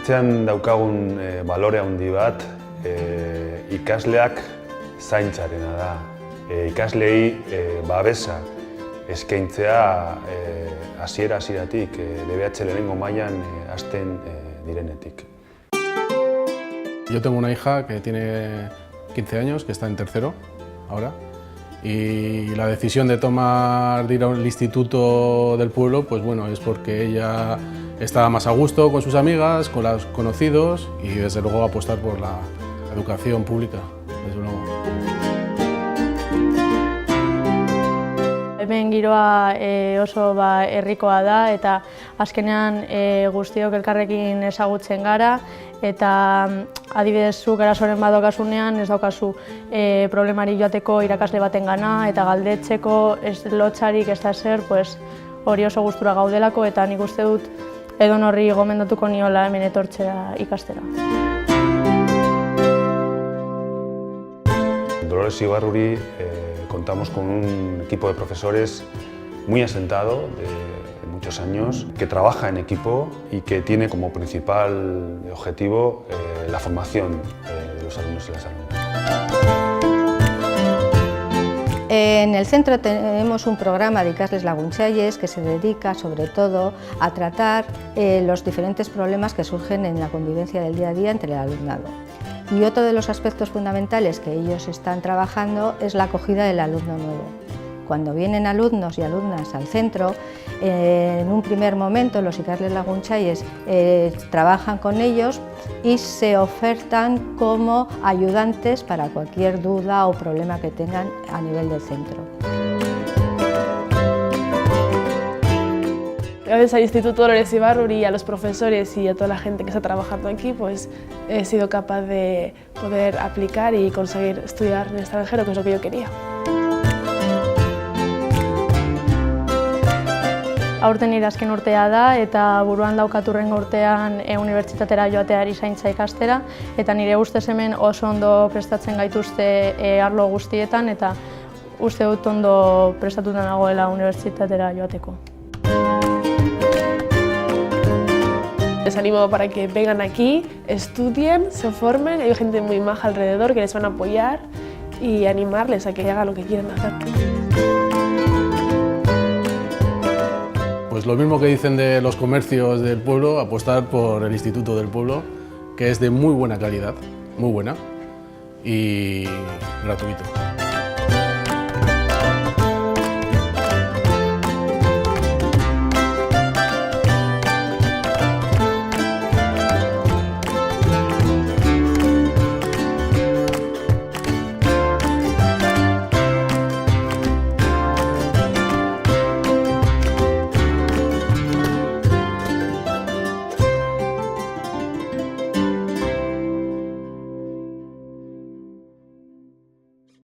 Ikastetxean daukagun balore handi bat ikasleak zaintzarena da. Ikasleei babesa eskaintzea hasieratik DBH lehenengo mailan hasten direnetik. Yo tengo una hija que tiene 15 años, que está en tercero ahora, y la decisión de tomar de ir al instituto del pueblo, pues bueno, es porque ella estaba más a gusto con sus amigas, con los conocidos y desde luego apostar por la educación pública, desde luego. Hemen giroa oso herrikoa da eta azkenean guztiok elkarrekin ezagutzen gara eta adibidez zuk arazoren bat daukasunean ez daukazu problemari joateko irakasle batengana eta galdetzeko ez lotsarik ez da zer, hori oso gustura gaudelako eta nik uste dut edonorri gomendatuko niola hemen etortzea ikastera. En Dolores Ibarruri contamos con un equipo de profesores muy asentado de muchos años, que trabaja en equipo y que tiene como principal objetivo la formación de los alumnos y las alumnas. En el centro tenemos un programa de Ikasles Laguntzailes que se dedica sobre todo a tratar los diferentes problemas que surgen en la convivencia del día a día entre el alumnado. Y otro de los aspectos fundamentales que ellos están trabajando es la acogida del alumno nuevo. Cuando vienen alumnos y alumnas al centro, en un primer momento los Ikasles Laguntzailes trabajan con ellos y se ofertan como ayudantes para cualquier duda o problema que tengan a nivel del centro. Gracias al Instituto Dolores Ibarruri, a los profesores y a toda la gente que está trabajando aquí, pues he sido capaz de poder aplicar y conseguir estudiar en el extranjero, que es lo que yo quería. Aurten nire azken urtea da eta buruan daukat hurrengo urtean unibertsitatera joateari zaintza ikastera eta nire ustez hemen oso ondo prestatzen gaituzte arlo guztietan eta uste dut ondo prestatuta nagoela unibertsitatera joateko. Les animo para que vengan aquí, estudien, se formen, hay gente muy maja alrededor que les van a apoyar y animarles a que hagan lo que quieran hacer. Pues lo mismo que dicen de los comercios del pueblo, apostar por el Instituto del Pueblo, que es de muy buena calidad, muy buena y gratuito.